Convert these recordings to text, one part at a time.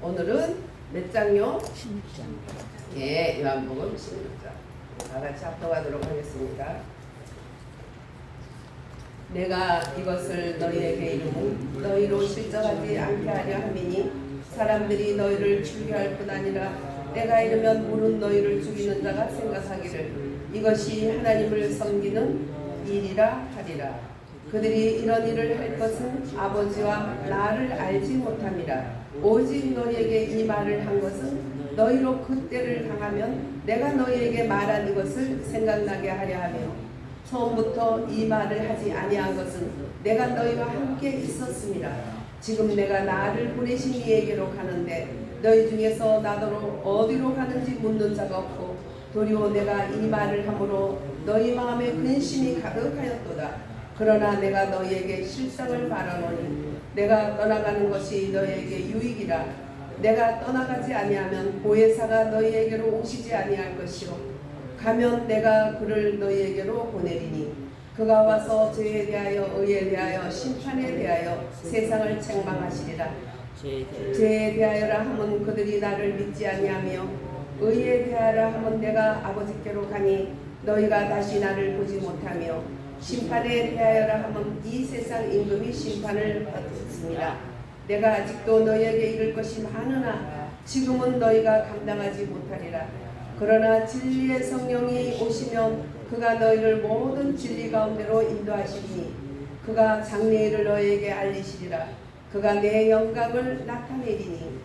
오늘은 몇 장요? 16장. 예, 요한복음 16장. 다 같이 합독하도록 하겠습니다. 내가 이것을 너희에게 이루고 너희로 실족하지 않게 하려 함이니 사람들이 너희를 죽여할 뿐 아니라 내가 이르면 물은 너희를 죽이는 자가 생각하기를 이것이 하나님을 섬기는 일이라 하리라. 그들이 이런 일을 할 것은 아버지와 나를 알지 못함이라. 오직 너희에게 이 말을 한 것은 너희로 그때를 당하면 내가 너희에게 말한 이것을 생각나게 하려 하며 처음부터 이 말을 하지 아니한 것은 내가 너희와 함께 있었음이라. 지금 내가 나를 보내신 이에게로 가는데 너희 중에서 나더러 어디로 가는지 묻는 자가 없고 도리어 내가 이 말을 함으로 너희 마음에 근심이 가득하였도다. 그러나 내가 너희에게 실상을 말하노니 내가 떠나가는 것이 너희에게 유익이라. 내가 떠나가지 아니하면 보혜사가 너희에게로 오시지 아니할 것이요 가면 내가 그를 너희에게로 보내리니 그가 와서 죄에 대하여 의에 대하여 심판에 대하여 세상을 책망하시리라. 죄에 대하여라 하면 그들이 나를 믿지 아니하며 의에 대하여라 하면 내가 아버지께로 가니 너희가 다시 나를 보지 못하며 심판에 대하여라 하면 이 세상 임금이 심판을 받습니다. 내가 아직도 너희에게 이를 것이 많으나 지금은 너희가 감당하지 못하리라. 그러나 진리의 성령이 오시면 그가 너희를 모든 진리 가운데로 인도하시리니 그가 장래일을 너희에게 알리시리라. 그가 내 영광을 나타내리니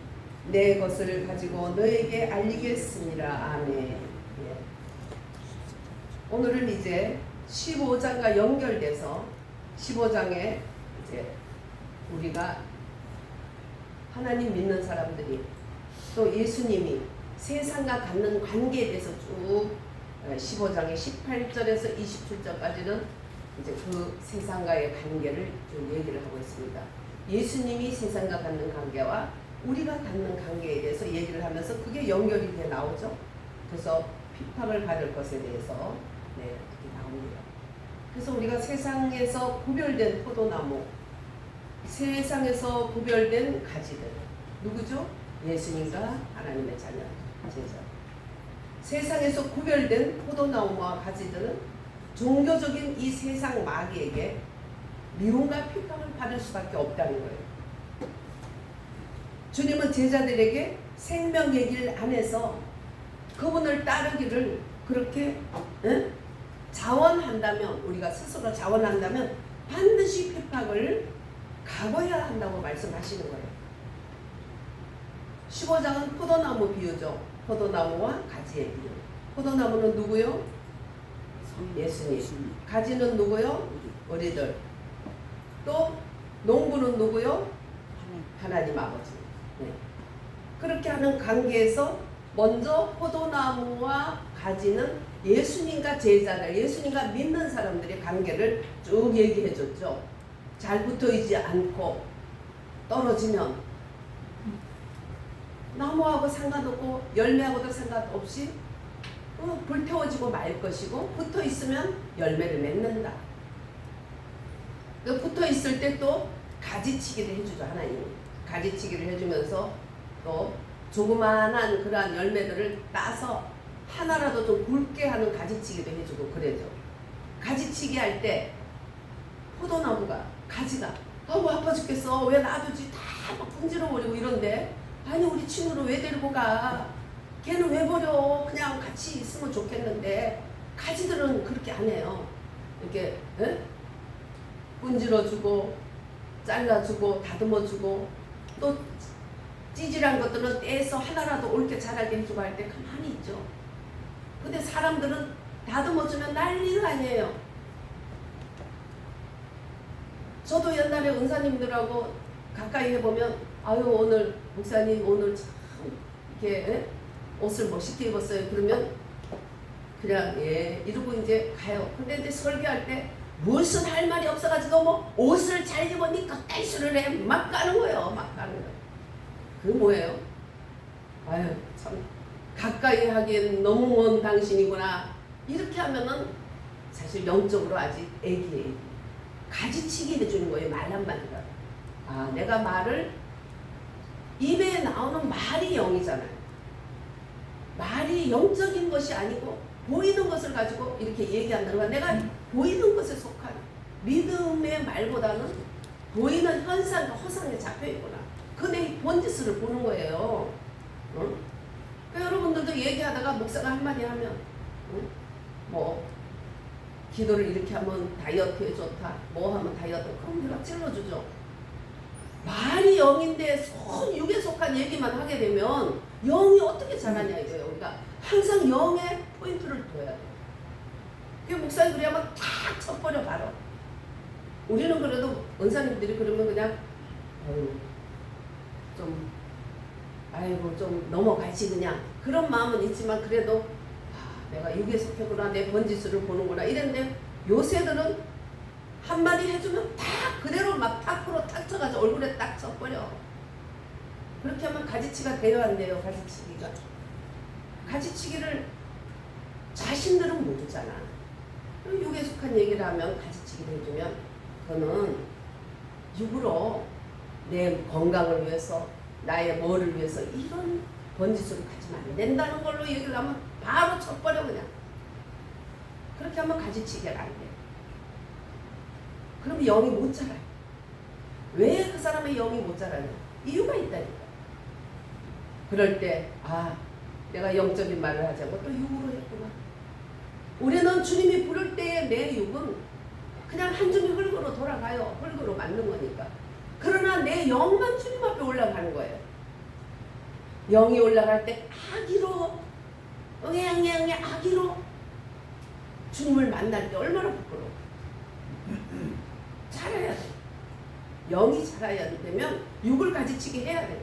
내 것을 가지고 너희에게 알리겠습니다. 아멘. 오늘은 이제 15장과 연결돼서 15장에 이제 우리가 하나님 믿는 사람들이 또 예수님이 세상과 갖는 관계에 대해서 쭉 15장의 18절에서 27절까지는 이제 그 세상과의 관계를 좀 얘기를 하고 있습니다. 예수님이 세상과 갖는 관계와 우리가 갖는 관계에 대해서 얘기를 하면서 그게 연결이 돼 나오죠. 그래서 핍박을 받을 것에 대해서 이렇게 나옵니다. 그래서 우리가 세상에서 구별된 포도나무, 세상에서 구별된 가지들, 누구죠? 예수님과 하나님의 자녀, 제자. 세상에서 구별된 포도나무와 가지들은 종교적인 이 세상 마귀에게 미움과 핍박을 받을 수밖에 없다는 거예요. 주님은 제자들에게 생명의 길 안에서 그분을 따르기를 그렇게 자원한다면, 우리가 스스로 자원한다면 반드시 핍박을 각오해야 한다고 말씀하시는 거예요. 15장은 포도나무 비유죠. 포도나무와 가지의 비유. 포도나무는 누구요? 예수님. 가지는 누구요? 우리들. 또 농부는 누구요? 하나님 아버지. 네. 그렇게 하는 관계에서 먼저 포도나무와 가지는 예수님과 제자들, 예수님과 믿는 사람들의 관계를 쭉 얘기해 줬죠. 잘 붙어있지 않고 떨어지면 나무하고 상관없고 열매하고도 상관없이 불태워지고 말 것이고 붙어있으면 열매를 맺는다. 붙어있을 때 또 가지치기를 해주죠. 하나님이 가지치기를 해주면서 또 조그마한 그러한 열매들을 따서 하나라도 좀 굵게 하는 가지치기도 해주고 그래죠. 가지치기 할 때 포도나무가 가지가 아파 죽겠어 왜 놔두지 다 막 분질러버리고 이런데 아니 우리 친구를 왜 데리고 가? 걔는 왜 버려? 그냥 같이 있으면 좋겠는데 가지들은 그렇게 안 해요. 이렇게 분질러주고 잘라주고 다듬어주고 또 찌질한 것들은 떼서 하나라도 옳게 자라게 해주고 할 때 가만히 있죠. 근데 사람들은 다듬어주면 난리가 아니에요. 저도 옛날에 은사님들하고 가까이 해보면 아유 오늘 목사님 오늘 참 이렇게 옷을 멋있게 입었어요. 그러면 그냥 예 이러고 이제 가요. 근데 이제 설교할 때 무슨 할 말이 없어가지고 뭐 옷을 잘 입으니까 떼수를 해 막 가는 거예요. 막 가는 거예요. 그게 뭐예요? 아유 참 가까이 하기엔 너무 먼 당신이구나. 이렇게 하면은 사실 영적으로 아직 애기예요. 가지치기 해주는 거예요. 말 한마디가. 아 내가 말을 입에 나오는 말이 영이잖아요. 말이 영적인 것이 아니고 보이는 것을 가지고 이렇게 얘기한다는 거야. 내가 보이는 것에 속한 믿음의 말보다는 보이는 현상과 허상에 잡혀있구나. 그 내 본짓을 보는 거예요. 응? 그러니까 여러분들도 얘기하다가 목사가 한마디 하면 응? 뭐 기도를 이렇게 하면 다이어트에 좋다, 뭐 하면 다이어트, 그럼 내가 찔러주죠. 말이 영인데 손 육에 속한 얘기만 하게 되면 영이 어떻게 자라냐 이거예요. 우리가 항상 영에 포인트를 둬야 돼요. 그 목사님 그래야만 탁 쳐버려 바로. 우리는 그래도 은사님들이 그러면 그냥 좀 넘어가지 그냥 그런 마음은 있지만 그래도 내가 육에 속했구나, 내 번지수를 보는구나 이랬는데 요새들은 한마디 해주면 딱 그대로 막 탁으로 탁 쳐가지고 얼굴에 딱 쳐버려. 그렇게 하면 가지치기가 돼야 안 돼요. 가지치기가. 가지치기를 자신들은 모르잖아. 육에 속한 얘기를 하면 가지치기를 해주면 그거는 육으로 내 건강을 위해서 나의 뭐를 위해서 이런 번지수를 가지면 안 된다는 걸로 얘기를 하면 바로 쳐버려 그냥. 그렇게 하면 가지치기가 안 돼. 그럼 영이 못 자라요. 왜 그 사람의 영이 못 자라냐? 이유가 있다니까. 그럴 때 내가 영적인 말을 하자고 또 육으로 했구나. 우리는 주님이 부를 때의 내 육은 그냥 한 줌이 흙으로 돌아가요. 흙으로 맞는 거니까. 그러나 내 영만 주님 앞에 올라가는 거예요. 영이 올라갈 때 아기로 응애응애응애 아기로 주님을 만날 때 얼마나 부끄러워. 자라야 돼. 영이 자라야 되면 육을 가지치게 해야 돼.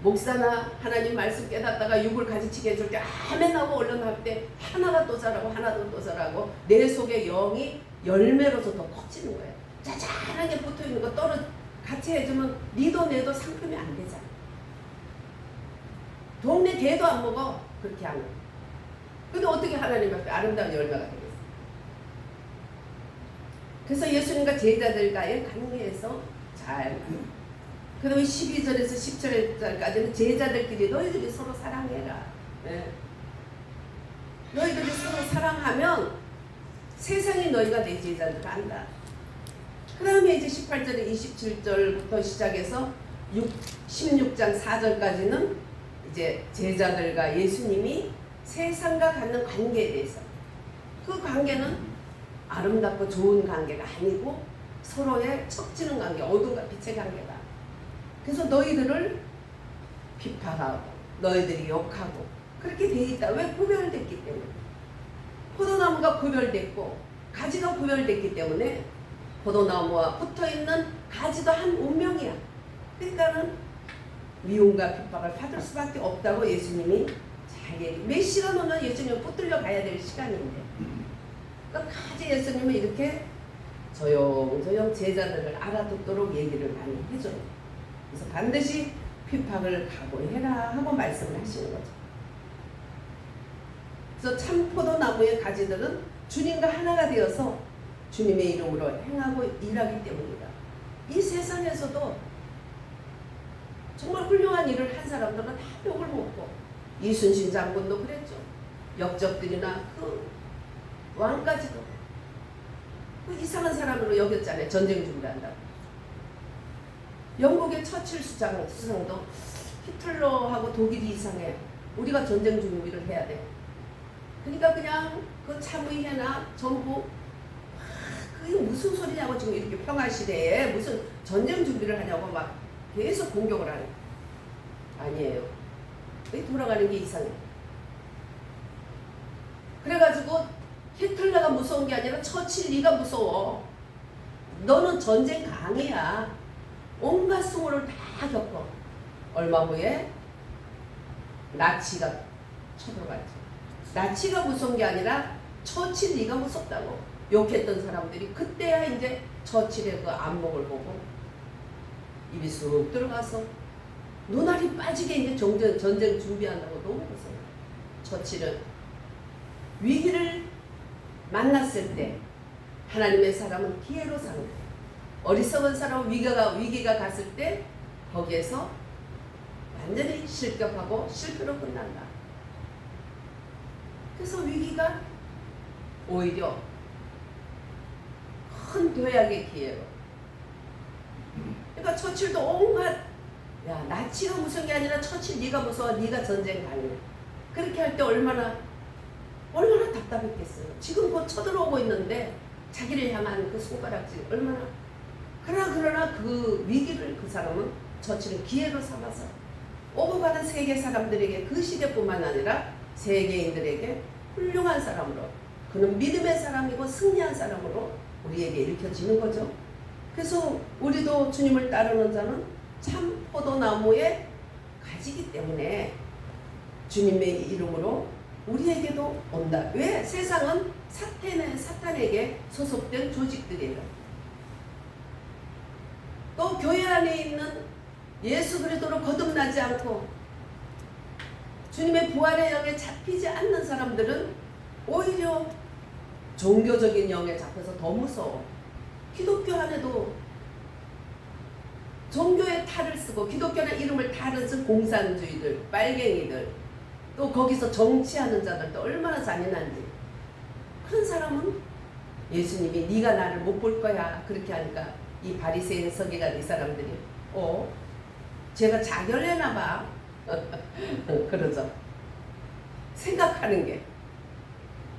목사나 하나님 말씀 깨닫다가 육을 가지치게 해줄 때 아멘 하고 얼른 할 때 하나가 또 자라고 하나도 또 자라고 내 속에 영이 열매로서 더 커지는 거예요. 짜잘하게 붙어있는 거 같이 해주면 니도 내도 상품이 안 되잖아. 동네 개도 안 먹어. 그렇게 하면. 근데 어떻게 하나님 앞에 아름다운 열매가 되겠어. 그래서 예수님과 제자들과의 관계에서 잘 그 다음에 12절에서 17절까지는 제자들끼리 너희들이 서로 사랑해라. 네. 너희들이 서로 사랑하면 세상이 너희가 내 제자들 안다. 그 다음에 이제 18절에 27절부터 시작해서 16장 4절까지는 이제 제자들과 예수님이 세상과 갖는 관계에 대해서, 그 관계는 아름답고 좋은 관계가 아니고 서로의 척지는 관계, 어둠과 빛의 관계다. 그래서 너희들을 비판하고 너희들이 욕하고 그렇게 돼 있다. 왜? 구별됐기 때문에. 포도나무가 구별됐고 가지가 구별됐기 때문에 포도나무와 붙어있는 가지도 한 운명이야. 그러니까는 미움과 핍박을 받을 수밖에 없다고 예수님이 잘 얘기해요. 몇 시간 오면 예수님은 붙들려 가야 될 시간인데 끝까지 예수님은 이렇게 조용조용 제자들을 알아듣도록 얘기를 많이 해줘요. 그래서 반드시 핍박을 각오해라 하고 말씀을 하시는 거죠. 그래서 참 포도나무의 가지들은 주님과 하나가 되어서 주님의 이름으로 행하고 일하기 때문이다. 이 세상에서도 정말 훌륭한 일을 한 사람들은 다 욕을 먹고, 이순신 장군도 그랬죠. 역적들이나 그 왕까지도 그 이상한 사람으로 여겼잖아요. 전쟁 준비한다고. 영국의 처칠 수상도 히틀러하고 독일이 이상해. 우리가 전쟁 준비를 해야 돼. 그러니까 그냥 그 참의회나 정부 그게 무슨 소리냐고 지금 이렇게 평화 시대에 무슨 전쟁 준비를 하냐고 막 계속 공격을 하는. 아니에요. 왜 돌아가는 게 이상해. 그래가지고 히틀러가 무서운 게 아니라 처칠리가 무서워. 너는 전쟁 강이야. 온갖 수모를 다 겪어. 얼마 후에 나치가 쳐들어갔지. 나치가 무서운 게 아니라 처칠리가 무섭다고 욕했던 사람들이 그때야 이제 처칠의 그 안목을 보고 입이 쑥 들어가서 눈알이 빠지게 이제 전쟁 준비한다고 너무 무서워. 처칠은 위기를 만났을 때 하나님의 사람은 기회로 사는 거예요. 어리석은 사람은 위기가 갔을 때 거기에서 완전히 실격하고 실패로 끝난다. 그래서 위기가 오히려 큰 도약의 기회로. 그러니까 처칠도 온갖, 야 나치가 무서운 게 아니라 처칠 네가 무서워, 네가 전쟁 가냐. 그렇게 할 때 얼마나 답답했겠어요. 지금 곧 쳐들어오고 있는데 자기를 향한 그 손가락질 얼마나. 그러나 그 위기를 그 사람은 처칠은 기회로 삼아서 오고 가는 세계 사람들에게, 그 시대뿐만 아니라 세계인들에게 훌륭한 사람으로, 그는 믿음의 사람이고 승리한 사람으로 우리에게 일으켜지는 거죠. 그래서 우리도 주님을 따르는 자는 참 포도나무의 가지기 때문에 주님의 이름으로 우리에게도 온다. 왜? 세상은 사탄에게 소속된 조직들이에요. 또 교회 안에 있는 예수 그리스도로 거듭나지 않고 주님의 부활의 영에 잡히지 않는 사람들은 오히려 종교적인 영에 잡혀서 더 무서워. 기독교 안에도 종교의 탈을 쓰고 기독교라는 이름을 탈을 쓴 공산주의들, 빨갱이들, 또 거기서 정치하는 자들도 얼마나 잔인한지. 그런 사람은 예수님이 네가 나를 못 볼 거야 그렇게 하니까 이 바리새인 서기관 이 사람들이 제가 자결해나 봐 그러죠. 생각하는 게.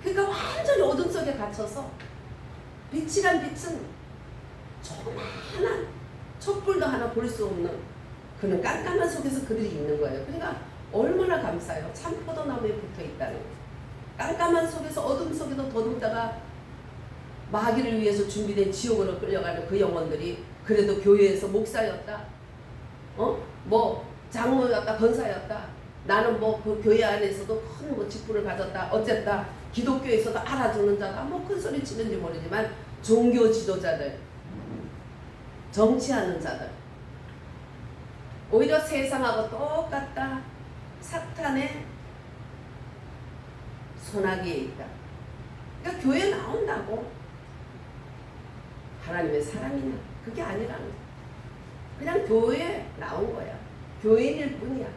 그러니까 완전히 어둠 속에 갇혀서 빛이란 빛은 조그마한 촛불도 하나 볼 수 없는 그런 깜깜한 속에서 그들이 있는 거예요. 그러니까 얼마나 감사해요. 참 포도나무에 붙어 있다는 거예요. 깜깜한 속에서 어둠 속에서 더듬다가 마귀를 위해서 준비된 지옥으로 끌려가는 그 영혼들이 그래도 교회에서 목사였다, 뭐 장로였다, 권사였다, 나는 뭐 그 교회 안에서도 큰 뭐 직분을 가졌다, 어쨌다, 기독교에서도 알아주는 자다, 뭐 큰 소리 치는지 모르지만 종교 지도자들, 정치하는 자들, 오히려 세상하고 똑같다. 사탄의 손아귀에 있다. 그러니까 교회 나온다고 하나님의 사람이냐? 그게 아니라는 거야. 그냥 교회에 나온 거야. 교인일 뿐이야.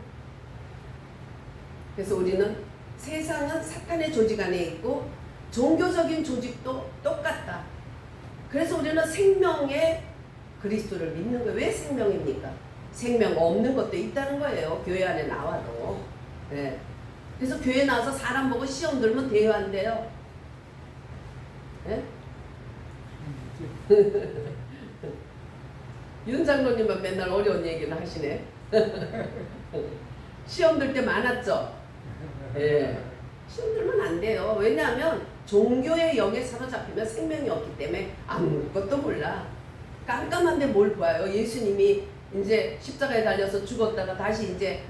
그래서 우리는 세상은 사탄의 조직 안에 있고 종교적인 조직도 똑같다. 그래서 우리는 생명의 그리스도를 믿는 거예요. 왜 생명입니까? 생명 없는 것도 있다는 거예요. 교회 안에 나와도. 네. 그래서 교회 나와서 사람 보고 시험 들면 대여한대요. 네? 윤 장로님은 맨날 어려운 얘기를 하시네. 시험 들 때 많았죠? 예. 시험 들면 안 돼요. 왜냐하면 종교의 영에 사로잡히면 생명이 없기 때문에 아무것도 몰라. 깜깜한데 뭘 봐요. 예수님이 이제 십자가에 달려서 죽었다가 다시 이제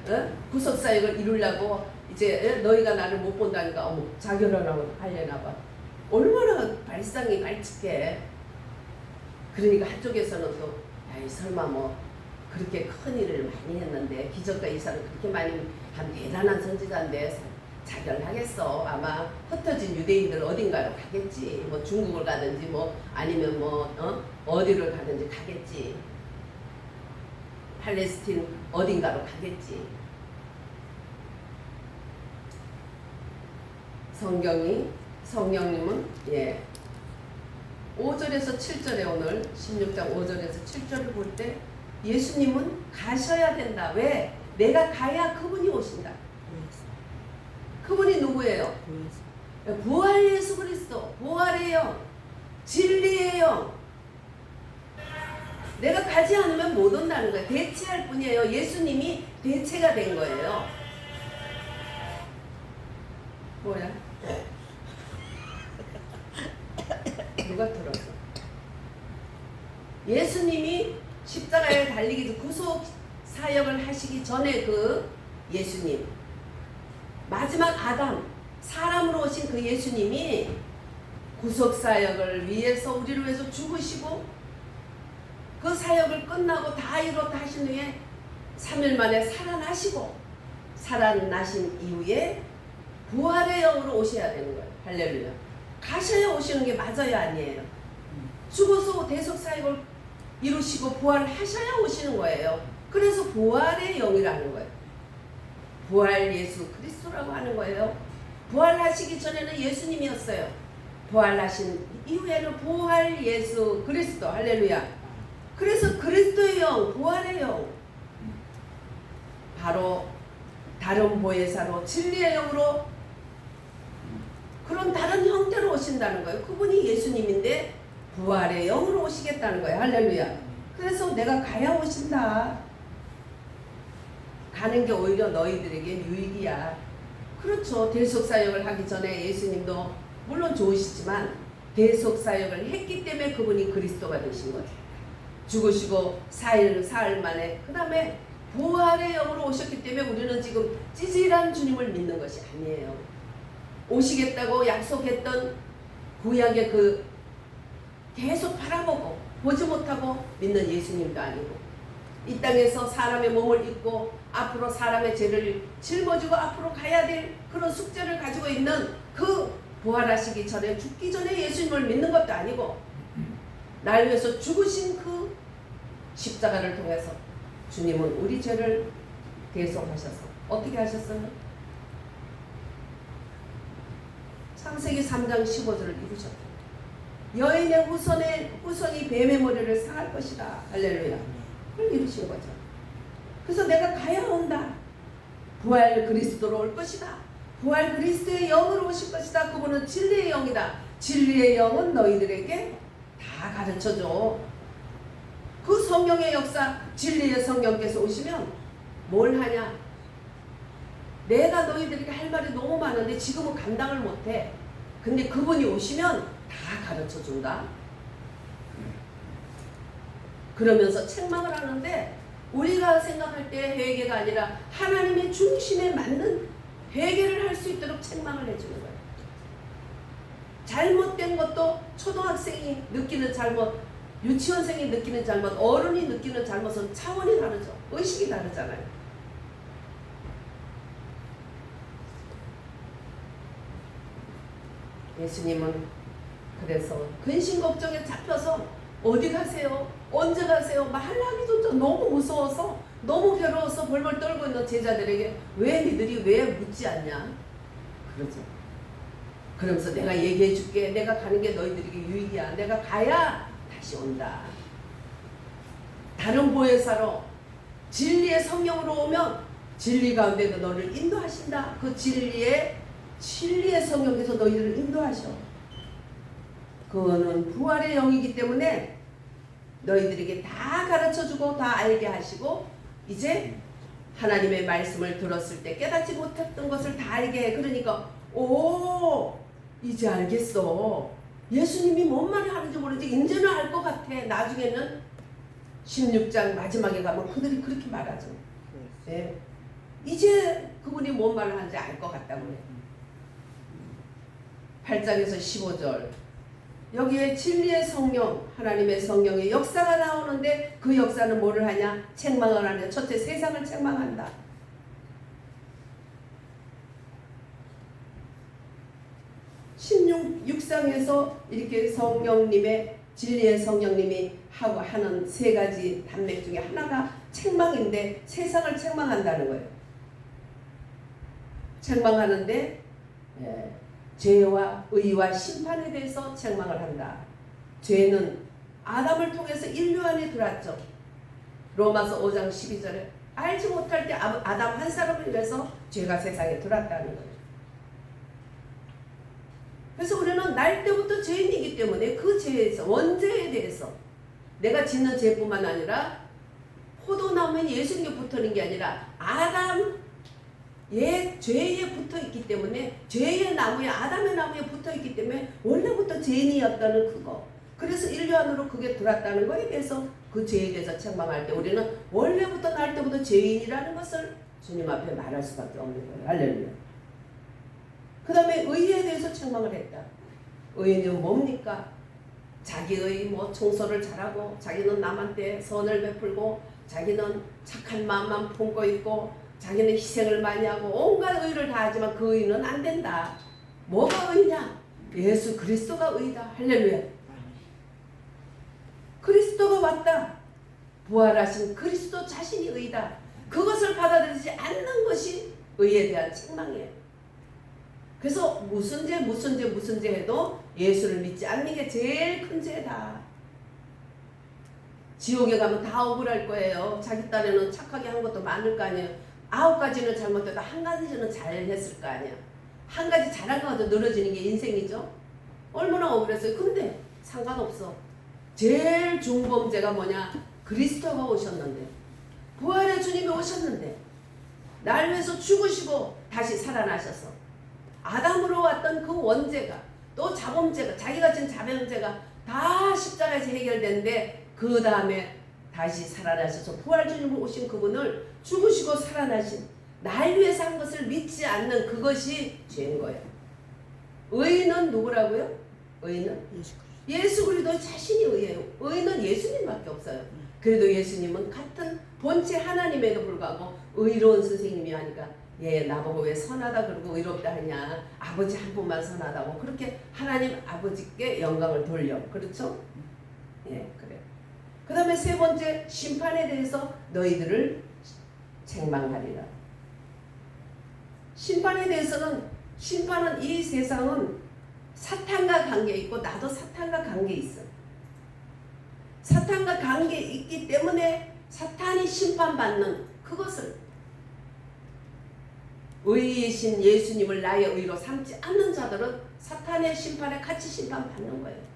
구속사역을 이루려고 이제 너희가 나를 못 본다니까 어머 자결하려고 하려나 봐. 얼마나 발상이 발칙해. 그러니까 한쪽에서는 또 아이 설마 뭐 그렇게 큰 일을 많이 했는데 기적과 이사를 그렇게 많이 한 대단한 선지자인데 자결하겠어. 아마 흩어진 유대인들 어딘가로 가겠지. 뭐 중국을 가든지 뭐 아니면 뭐 어디를 가든지 가겠지. 팔레스틴 어딘가로 가겠지. 성령님은 5절에서 7절에 오늘 16장 5절에서 7절을 볼 때 예수님은 가셔야 된다. 왜? 내가 가야 그분이 오신다. 그분이 누구예요? 부활 예수 그리스도, 부활의 영, 진리의 영. 내가 가지 않으면 못 온다는 거예요. 대체할 뿐이에요. 예수님이 대체가 된 거예요. 뭐야? 누가 들었어? 예수님이 십자가에 달리기 구속 사역을 하시기 전에 그 예수님, 마지막 아담, 사람으로 오신 그 예수님이 구속 사역을 위해서 우리를 위해서 죽으시고 그 사역을 끝나고 다 이루었다 하신 후에 3일 만에 살아나시고 살아나신 이후에 부활의 영으로 오셔야 되는 거예요. 할렐루야. 가셔야 오시는 게 맞아요, 아니에요? 죽어서 대속 사역을 이루시고 부활을 하셔야 오시는 거예요. 그래서 부활의 영이라는 거예요. 부활 예수 그리스도라고 하는 거예요. 부활하시기 전에는 예수님이었어요. 부활하신 이후에는 부활 예수 그리스도. 할렐루야. 그래서 그리스도의 영, 부활의 영, 바로 다른 보혜사로 진리의 영으로 그런 다른 형태로 오신다는 거예요. 그분이 예수님인데 부활의 영으로 오시겠다는 거예요. 할렐루야. 그래서 내가 가야 오신다. 가는 게 오히려 너희들에게 유익이야. 그렇죠. 대속사역을 하기 전에 예수님도 물론 좋으시지만 대속사역을 했기 때문에 그분이 그리스도가 되신 거죠. 죽으시고 사흘 만에 그 다음에 부활의 영으로 오셨기 때문에 우리는 지금 찌질한 주님을 믿는 것이 아니에요. 오시겠다고 약속했던 구약의 그 계속 바라보고 보지 못하고 믿는 예수님도 아니고 이 땅에서 사람의 몸을 입고 앞으로 사람의 죄를 짊어지고 앞으로 가야 될 그런 숙제를 가지고 있는 그 부활하시기 전에 죽기 전에 예수님을 믿는 것도 아니고 날 위해서 죽으신 그 십자가를 통해서 주님은 우리 죄를 대속하셔서 어떻게 하셨어요? 창세기 3장 15절을 이루셨다. 여인의 후손이 뱀의 머리를 상할 것이다. 할렐루야. 그걸 이루신 거죠. 그래서 내가 가야 온다. 부활 그리스도로 올 것이다. 부활 그리스도의 영으로 오실 것이다. 그분은 진리의 영이다. 진리의 영은 너희들에게 다 가르쳐줘. 그 성령의 역사, 진리의 성령께서 오시면 뭘 하냐? 내가 너희들에게 할 말이 너무 많은데 지금은 감당을 못해. 근데 그분이 오시면 다 가르쳐준다. 그러면서 책망을 하는데 우리가 생각할 때 회개가 아니라 하나님의 중심에 맞는 회개를 할 수 있도록 책망을 해주는 거예요. 잘못된 것도 초등학생이 느끼는 잘못, 유치원생이 느끼는 잘못, 어른이 느끼는 잘못은 차원이 다르죠. 의식이 다르잖아요. 예수님은 그래서 근심 걱정에 잡혀서 어디 가세요? 언제 가세요? 말하기도 너무 무서워서 너무 괴로워서 벌벌 떨고 있는 제자들에게 왜 니들이 왜 묻지 않냐? 그러죠. 그러면서 내가 얘기해 줄게. 내가 가는 게 너희들에게 유익이야. 내가 가야 다시 온다. 다른 보혜사로 진리의 성령으로 오면 진리 가운데도 너를 인도하신다. 그 진리의 성령께서 너희들을 인도하셔. 그거는 부활의 영이기 때문에 너희들에게 다 가르쳐주고 다 알게 하시고 이제 하나님의 말씀을 들었을 때 깨닫지 못했던 것을 다 알게 해. 그러니까 이제 알겠어. 예수님이 뭔 말을 하는지 모르지 이제는 알 것 같아. 나중에는 16장 마지막에 가면 그들이 그렇게 말하죠. 네. 이제 그분이 뭔 말을 하는지 알 것 같다고 해. 8장에서 15절 여기에 진리의 성령, 하나님의 성령의 역사가 나오는데 그 역사는 뭐를 하냐? 책망을 하냐? 첫째 세상을 책망한다. 16장에서 이렇게 성령님의 진리의 성령님이 하는 세 가지 단맥 중에 하나가 책망인데 세상을 책망한다는 거예요. 책망하는데 죄와 의와 심판에 대해서 책망을 한다. 죄는 아담을 통해서 인류 안에 들어왔죠. 로마서 5장 12절에 알지 못할 때 아담 한 사람을 인해서 죄가 세상에 들어왔다는 거예요. 그래서 우리는 날 때부터 죄인이기 때문에 그 죄에서 원죄에 대해서 내가 짓는 죄뿐만 아니라 포도나무에 예수님이 붙어있는 게 아니라 아담 죄에 붙어있기 때문에 죄의 나무에 아담의 나무에 붙어있기 때문에 원래부터 죄인이었다는 그거. 그래서 인류 안으로 그게 들어왔다는 거에 대해서 그 죄에 대해서 책망할 때 우리는 원래부터 날 때부터 죄인이라는 것을 주님 앞에 말할 수밖에 없는 거예요. 할렐루야. 그 다음에 의에 대해서 책망을 했다. 의는 뭡니까? 자기의 청소를 잘하고 자기는 남한테 선을 베풀고 자기는 착한 마음만 품고 있고 자기는 희생을 많이 하고 온갖 의를 다 하지만 그 의는 안 된다. 뭐가 의냐? 예수 그리스도가 의다. 할렐루야. 그리스도가 왔다. 부활하신 그리스도 자신이 의다. 그것을 받아들이지 않는 것이 의에 대한 책망이에요. 그래서 무슨 죄 해도 예수를 믿지 않는 게 제일 큰 죄다. 지옥에 가면 다 억울할 거예요. 자기 딴에는 착하게 한 것도 많을 거 아니에요. 9가지는 잘못해도 1가지는 잘했을 거 아니야. 1가지 잘한 거 가지고 늘어지는 게 인생이죠. 얼마나 억울했어요. 근데 상관없어. 제일 중범죄가 뭐냐? 그리스도가 오셨는데, 부활의 주님이 오셨는데, 날 위해서 죽으시고 다시 살아나셔서 아담으로 왔던 그 원죄가, 또 자범죄가, 자기가 지은 자범죄가 다 십자가에서 해결된데, 그 다음에 다시 살아나셔서 부활 주님으로 오신 그분을 죽으시고 살아나신 날 위해서 한 것을 믿지 않는 그것이 죄인 거예요. 의인은 누구라고요? 의인은 예수 그리스도 자신이 의예요. 의인은 예수님밖에 없어요. 그래도 예수님은 같은 본체 하나님에도 불구하고 의로운 선생님이 하니까 얘 나보고 왜 선하다 그러고 의롭다 하냐. 아버지 한 분만 선하다고 그렇게 하나님 아버지께 영광을 돌려. 그렇죠? 예, 그래요. 그 다음에 세 번째, 심판에 대해서 너희들을 책망하리라. 심판에 대해서는, 심판은 이 세상은 사탄과 관계 있고 나도 사탄과 관계 있어. 사탄과 관계 있기 때문에 사탄이 심판받는 그것을 의이신 예수님을 나의 의로 삼지 않는 자들은 사탄의 심판에 같이 심판받는 거예요.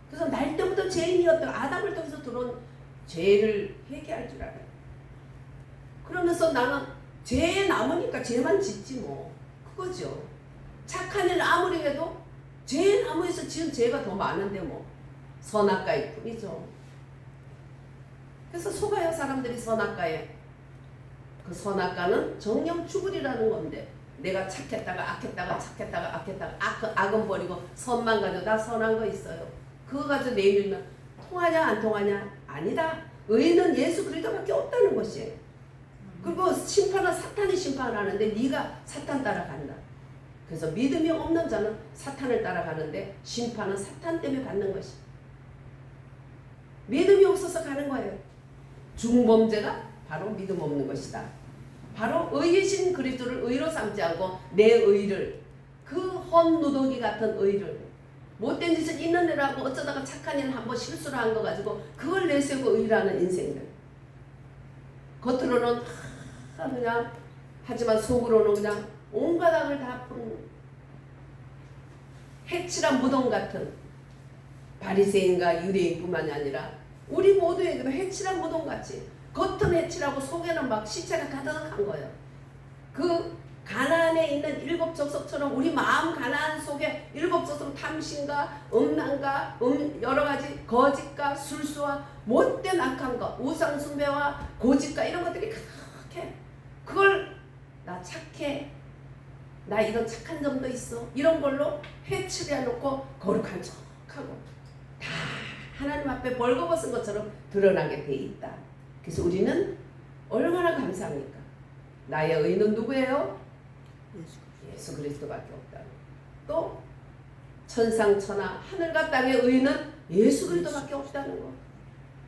그래서 날 때부터 죄인이었던 아담을 통해서 들어온 죄를 회개할 줄 알아요. 그러면서 나는 죄에 남으니까 죄만 짓지 뭐. 그거죠. 착한 일 아무리 해도 죄에 남아서 지은 죄가 더 많은데 뭐. 선악과일 뿐이죠. 그래서 속아요 사람들이 선악과에. 그 선악과는 정령 죽으리라는 건데 내가 착했다가 악했다가 착했다가 악했다가 악은 버리고 선만 가지고 나 선한 거 있어요. 그거 가지고 내밀면 통하냐 안 통하냐? 아니다. 의인은 예수 그리스도밖에 없다는 것이에요. 그리고 심판은 사탄이 심판을 하는데 네가 사탄 따라간다. 그래서 믿음이 없는 자는 사탄을 따라가는데 심판은 사탄 때문에 받는 것이. 믿음이 없어서 가는 거예요. 중범죄가 바로 믿음 없는 것이다. 바로 의이신 그리스도를 의로 삼지 않고 내 의를, 그 헛누더기 같은 의를, 못된 짓을 있는 대로 하고 어쩌다가 착한 일을 한번 실수를 한 거 가지고 그걸 내세우고 의라는 인생들. 겉으로는 그냥 하지만 속으로는 그냥 온갖 악을 다 푼 해칠한 무덤 같은 바리새인과 유대인뿐만이 아니라 우리 모두에게도 해칠한 무덤같이 겉은 해칠하고 속에는 막 시체가 가득한 거예요. 그 가나안에 있는 7 족속처럼 우리 마음 가나안 속에 7 족속 탐심과 음란과 여러 가지 거짓과 술수와 못된 악한 것, 우상 숭배와 고집과 이런 것들이 그렇게 그걸 나 착해, 나 이런 착한 점도 있어, 이런 걸로 해치려 놓고 거룩한 척하고 다 하나님 앞에 벌거벗은 것처럼 드러나게 돼 있다. 그래서 우리는 얼마나 감사합니까? 나의 의는 누구예요? 예수 그리스도밖에 없다. 또 천상천하 하늘과 땅의 의는 예수 그리스도밖에 없다는 거.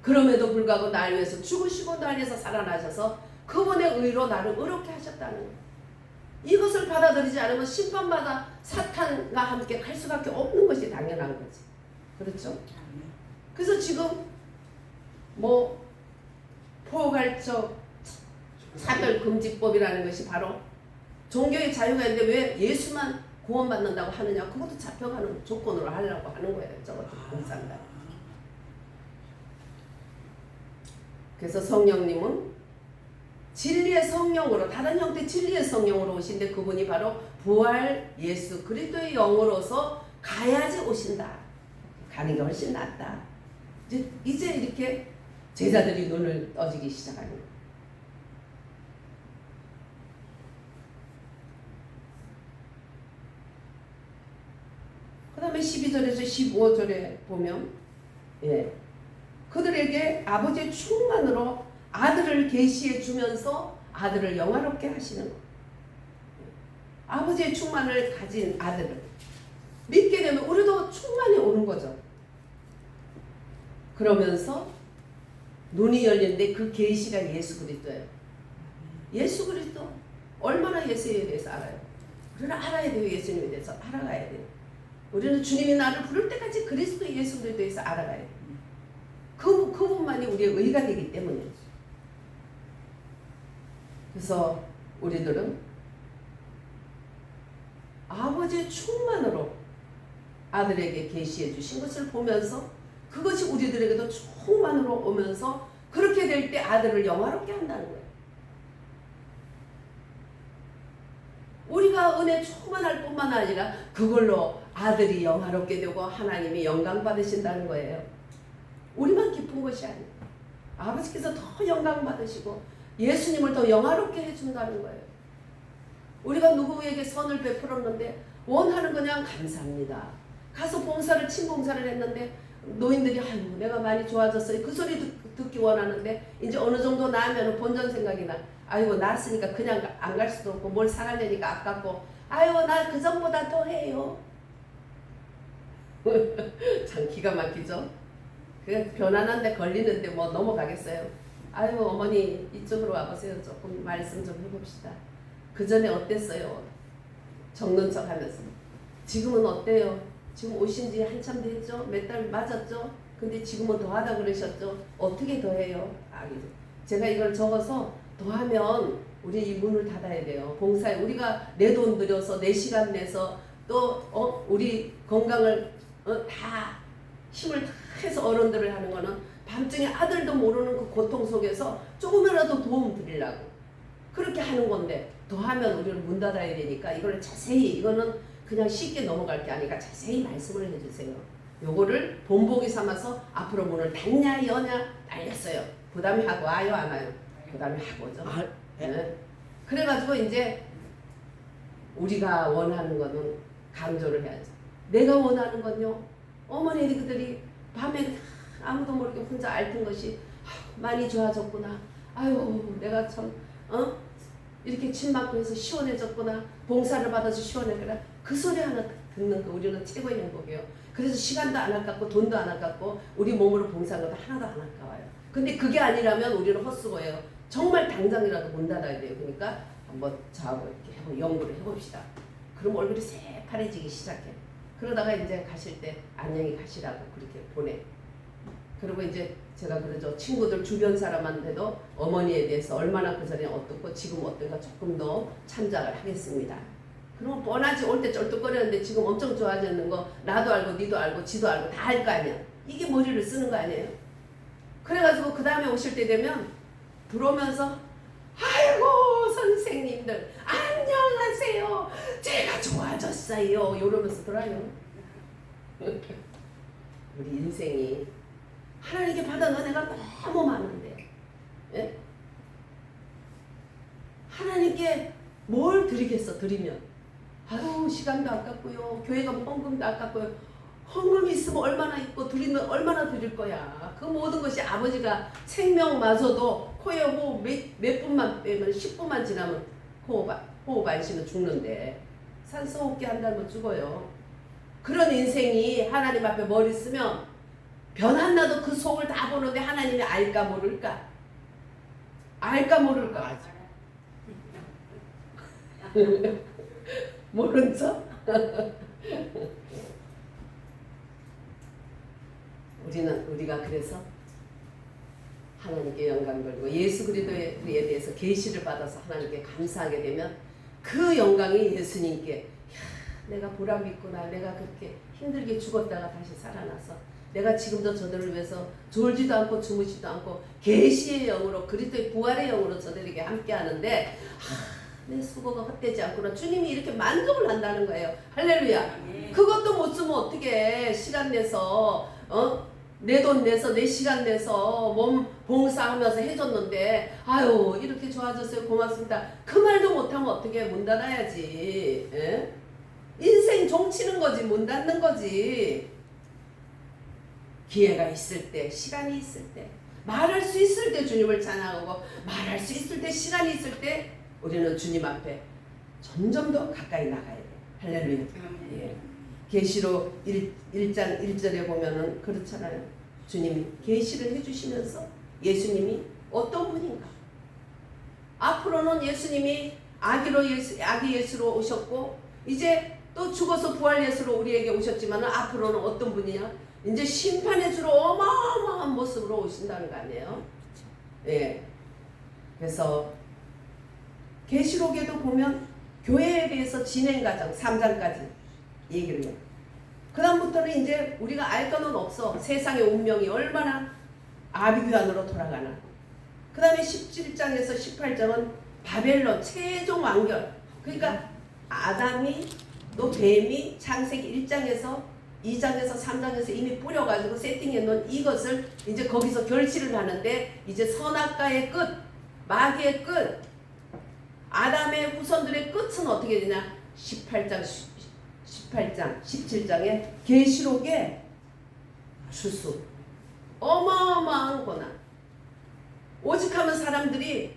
그럼에도 불구하고 날 위해서 죽으시고 날 위해서 살아나셔서 그분의 의로 나를 의롭게 하셨다는 거. 이것을 받아들이지 않으면 심판받아 사탄과 함께 갈 수밖에 없는 것이 당연한 거지. 그렇죠? 그래서 지금 뭐 포괄적 사별금지법이라는 것이 바로 종교의 자유가 있는데 왜 예수만 구원받는다고 하느냐. 그것도 잡혀가는 조건으로 하려고 하는 거예요. 저것도 공산당. 그래서 성령님은 진리의 성령으로, 다른 형태 진리의 성령으로 오신데 그분이 바로 부활 예수 그리스도의 영으로서 가야지 오신다. 가는 게 훨씬 낫다. 이제 이렇게 제자들이 눈을 떠지기 시작하는 거예요. 그 다음에 12절에서 15절에 보면 그들에게 아버지의 충만으로 아들을 계시해 주면서 아들을 영화롭게 하시는 것. 아버지의 충만을 가진 아들을 믿게 되면 우리도 충만이 오는 거죠. 그러면서 눈이 열리는데 그 계시가 예수 그리스도예요. 예수 그리스도 얼마나 예수에 대해서 알아요. 우리는 알아야 돼요. 예수님에 대해서 알아가야 돼요. 우리는 주님이 나를 부를 때까지 그리스도 예수 그리스도에 대해서 알아가야 돼요. 그분만이 우리의 의가 되기 때문에. 그래서 우리들은 아버지의 충만으로 아들에게 계시해 주신 것을 보면서 그것이 우리들에게도 충만으로 오면서 그렇게 될 때 아들을 영화롭게 한다는 거예요. 우리가 은혜 충만할 뿐만 아니라 그걸로 아들이 영화롭게 되고 하나님이 영광 받으신다는 거예요. 우리만 기쁜 것이 아니에요. 아버지께서 더 영광 받으시고 예수님을 더 영화롭게 해준다는 거예요. 우리가 누구에게 선을 베풀었는데 원하는 그냥 감사합니다. 가서 봉사를 친봉사를 했는데 노인들이 아이고 내가 많이 좋아졌어요. 그 소리 듣기 원하는데 이제 어느 정도 나으면 본전 생각이 나. 아이고 났으니까 그냥 안 갈 수도 없고 뭘 사가려니까 아깝고 아이고 나 그전보다 더 해요. 참 기가 막히죠. 그 편안한데 걸리는데 뭐 넘어가겠어요. 아이고 어머니 이쪽으로 와보세요. 조금 말씀 좀 해봅시다. 그 전에 어땠어요? 적는 척 하면서 지금은 어때요? 지금 오신 지 한참 됐죠? 몇 달 맞았죠? 근데 지금은 더하다 그러셨죠? 어떻게 더해요? 제가 이걸 적어서 더하면 우리 이 문을 닫아야 돼요. 봉사에 우리가 내 돈 들여서 내 시간 내서 또 우리 건강을 다 힘을 다 해서 어른들을 하는 거는 밤중에 아들도 모르는 그 고통 속에서 조금이라도 도움 드리려고 그렇게 하는 건데 더하면 우리는 문 닫아야 되니까 이걸 자세히 이거는 그냥 쉽게 넘어갈 게 아니라 자세히 말씀을 해주세요. 요거를 본보기 삼아서 앞으로 문을 닫냐 여냐 알겠어요. 그 다음에 하고 와요 안 와요? 그 다음에 하고죠. 네. 그래가지고 이제 우리가 원하는 거는 강조를 해야죠. 내가 원하는 건요. 어머니들이 밤에 아무도 모르게 혼자 앓던 것이 많이 좋아졌구나. 아유 내가 참 이렇게 침 맞고 해서 시원해졌구나. 봉사를 받아서 시원해졌구나. 그 소리 하나 듣는 거 우리는 최고의 행복이에요. 그래서 시간도 안 아깝고 돈도 안 아깝고 우리 몸으로 봉사한 것도 하나도 안 아까워요. 근데 그게 아니라면 우리는 헛수고예요. 정말 당장이라도 문 닫아야 돼요. 그러니까 한번 저하고 이렇게 연구를 해봅시다. 그럼 얼굴이 새파래지기 시작해. 그러다가 이제 가실 때 안녕히 가시라고 그렇게 보내. 그리고 이제 제가 그러죠. 친구들 주변 사람한테도 어머니에 대해서 얼마나 그 전에 어떻고 지금 어떤가 조금 더 참작을 하겠습니다. 그럼 뻔하지. 올 때 쩔뚝거렸는데 지금 엄청 좋아졌는 거 나도 알고 니도 알고 지도 알고 다 알 거 아니야. 이게 머리를 쓰는 거 아니에요. 그래가지고 그 다음에 오실 때 되면 들어오면서 아이고 선생님들 안녕하세요. 제가 좋아졌어요. 이러면서 들어요. 우리 인생이 하나님께 받은 은혜가 너무 많은데 예? 하나님께 뭘 드리겠어. 드리면 아유 시간도 아깝고요. 교회 가면 헌금도 아깝고요. 헌금이 있으면 얼마나 있고 드리면 얼마나 드릴 거야. 그 모든 것이 아버지가 생명마저도 코에 호흡 몇 분만 빼면 10분만 지나면 호흡 안 쉬면 죽는데 산소호흡기 한다면 죽어요. 그런 인생이 하나님 앞에 머리 쓰면 변 하나도 그 속을 다 보는데 하나님이 알까 모를까? 알까 모를까? 모른 척? 우리가 그래서 하나님께 영광 돌리고 예수 그리스도에 대해서 계시를 받아서 하나님께 감사하게 되면 그 영광이 예수님께 내가 보람 있구나. 내가 그렇게 힘들게 죽었다가 다시 살아나서 내가 지금도 저들을 위해서 졸지도 않고 주무시도 않고 계시의 영으로 그리스도의 부활의 영으로 저들에게 함께 하는데 내 수고가 헛되지 않구나. 주님이 이렇게 만족을 한다는 거예요. 할렐루야. 그것도 못 쓰면 어떻게 시간 내서 내 돈 내서 내 시간 내서 몸 봉사하면서 해줬는데 아유 이렇게 좋아졌어요. 고맙습니다. 그 말도 못하면 어떻게 문 닫아야지. 에? 인생 종치는 거지. 문 닫는 거지. 기회가 있을 때 시간이 있을 때 말할 수 있을 때 주님을 찬양하고 말할 수 있을 때 시간이 있을 때 우리는 주님 앞에 점점 더 가까이 나가야 돼. 할렐루야. 예. 계시록 1장 1절에 보면은 그렇잖아요. 주님이 계시를 해주시면서 예수님이 어떤 분인가? 앞으로는 예수님이 아기 예수로 오셨고 이제 또 죽어서 부활 예수로 우리에게 오셨지만 앞으로는 어떤 분이냐? 이제 심판의 주로 어마어마한 모습으로 오신다는 거 아니에요? 예. 그래서 계시록에도 보면 교회에 대해서 진행 과정 3장까지 얘기를 해요. 그 다음부터는 이제 우리가 알 거는 없어. 세상의 운명이 얼마나 아비규환으로 돌아가나. 그 다음에 17장에서 18장은 바벨론 최종 완결. 그러니까 아담이 또 뱀이 창세기 1장에서 2장에서 3장에서 이미 뿌려가지고 세팅해 놓은 이것을 이제 거기서 결실을 하는데 이제 선악과의 끝, 마귀의 끝, 아담의 후손들의 끝은 어떻게 되냐? 18장, 17장의 계시록의 추수. 어마어마한 고난. 오직하면 사람들이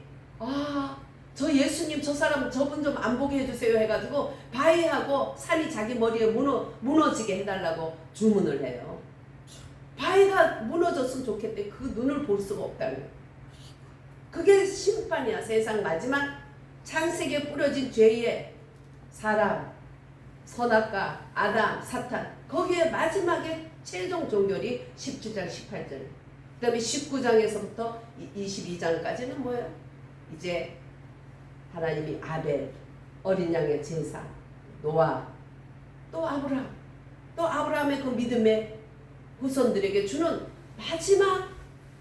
저 예수님 저 사람 저분 좀 안 보게 해주세요 해가지고 바위하고 산이 자기 머리에 무너지게 해달라고 주문을 해요. 바위가 무너졌으면 좋겠대. 그 눈을 볼 수가 없다는 거예요. 그게 심판이야. 세상 마지막 창세기에 뿌려진 죄의 사람, 선악과, 아담, 사탄. 거기에 마지막에 최종 종결이 17장 18절. 그 다음에 19장에서부터 22장까지는 뭐예요? 이제 하나님이 아벨, 어린 양의 제사, 노아, 또 아브라함, 또 아브라함의 그 믿음의 후손들에게 주는 마지막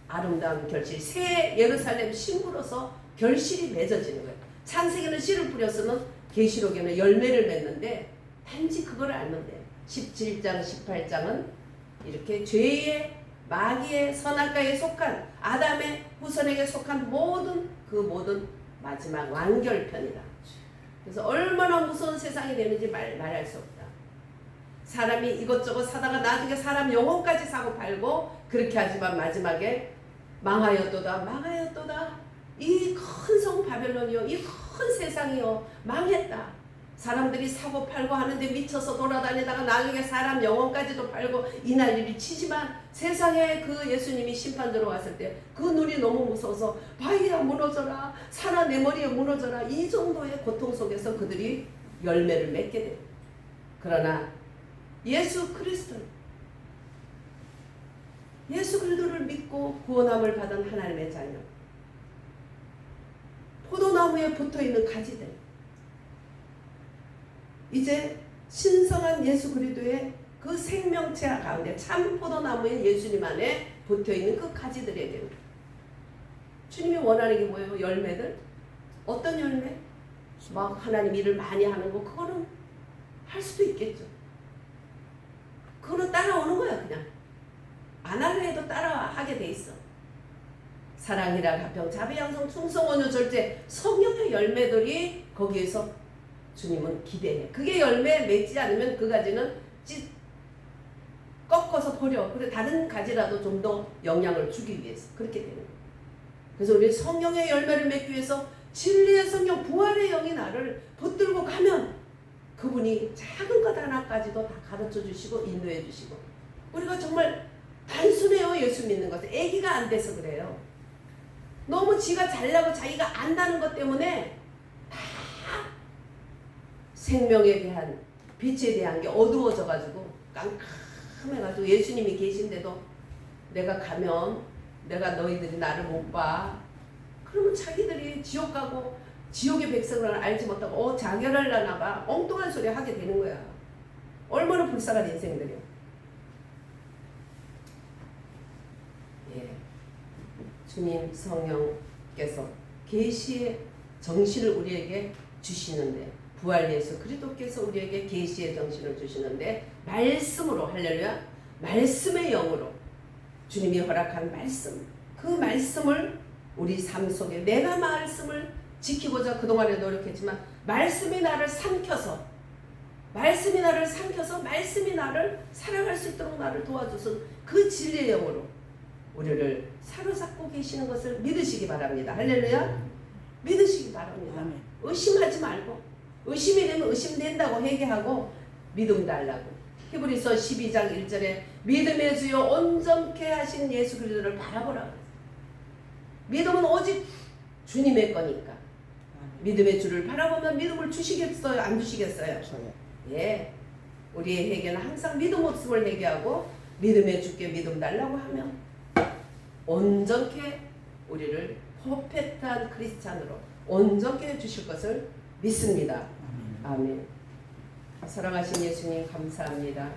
아름다운 결실, 새 예루살렘 신부로서 결실이 맺어지는 거예요. 창세기는 씨를 뿌렸으면 계시록에는 열매를 맺는데 단지 그걸 알면 돼요. 17장, 18장은 이렇게 죄의 마귀의 선악과에 속한 아담의 후손에게 속한 모든 마지막 완결편이다. 그래서 얼마나 무서운 세상이 되는지 말할 수 없다. 사람이 이것저것 사다가 나중에 사람 영혼까지 사고 팔고 그렇게 하지만 마지막에 망하였도다. 이 큰 성 바벨론이요, 이 큰 세상이요, 망했다. 사람들이 사고 팔고 하는데 미쳐서 돌아다니다가 나중에 사람 영혼까지도 팔고 이 난리를 치지만 세상에 그 예수님이 심판 들어왔을 때 그 눈이 너무 무서워서 바위야 무너져라, 산아 내 머리에 무너져라, 이 정도의 고통 속에서 그들이 열매를 맺게 돼요. 그러나 예수 그리스도를 믿고 구원함을 받은 하나님의 자녀, 포도나무에 붙어있는 가지들, 이제 신성한 예수 그리스도의 그 생명체 가운데 참 포도나무에 예수님 안에 붙어있는 그 가지들에게 주님이 원하는 게 뭐예요? 열매들? 어떤 열매? 막 하나님 일을 많이 하는 거, 그거는 할 수도 있겠죠. 그거는 따라오는 거야. 그냥 안 하려 해도 따라하게 돼 있어. 사랑이라 가평 자비 양성 충성 온유 절제, 성령의 열매들이 거기에서 주님은 기대해. 그게 열매 맺지 않으면 그 가지는 꺾어서 버려. 그래 다른 가지라도 좀 더 영향을 주기 위해서 그렇게 되는 거예요. 그래서 우리 성령의 열매를 맺기 위해서 진리의 성령, 부활의 영이 나를 붙들고 가면 그분이 작은 것 하나까지도 다 가르쳐 주시고 인도해 주시고, 우리가 정말 단순해요. 예수 믿는 것은 애기가 안 돼서 그래요. 너무 지가 잘나고 자기가 안다는 것 때문에 다 생명에 대한, 빛에 대한 게 어두워져 가지고 깜깜해 가지고 예수님이 계신데도 내가 가면 내가 너희들이 나를 못 봐. 그러면 자기들이 지옥 가고 지옥의 백성을 알지 못하고 자결하려나 봐. 엉뚱한 소리 하게 되는 거야. 얼마나 불쌍한 인생들이야. 예. 주님 성령께서 계시의 정신을 우리에게 주시는데, 부활 예수 그리스도께서 우리에게 계시의 정신을 주시는데, 말씀으로, 할렐루야, 말씀의 영으로 주님이 허락한 말씀, 그 말씀을 우리 삶 속에, 내가 말씀을 지키고자 그동안에 노력했지만 말씀이 나를 삼켜서 말씀이 나를 사랑할 수 있도록 나를 도와줘서 그 진리의 영으로 우리를 사로잡고 계시는 것을 믿으시기 바랍니다. 할렐루야. 믿으시기 바랍니다. 아멘. 의심하지 말고, 의심이 되면 의심된다고 회개하고 믿음 달라고. 히브리서 12장 1절에 믿음의 주요 온전케 하신 예수 그리스도를 바라보라. 믿음은 오직 주님의 거니까. 믿음의 주를 바라보면 믿음을 주시겠어요? 안 주시겠어요? 예. 우리의 회개는 항상 믿음 없음을 회개하고 믿음의 주께 믿음 달라고 하면 온전케 우리를 퍼펙트한 크리스찬으로 온전케 해주실 것을 믿습니다. 아멘. 사랑하신 예수님 감사합니다.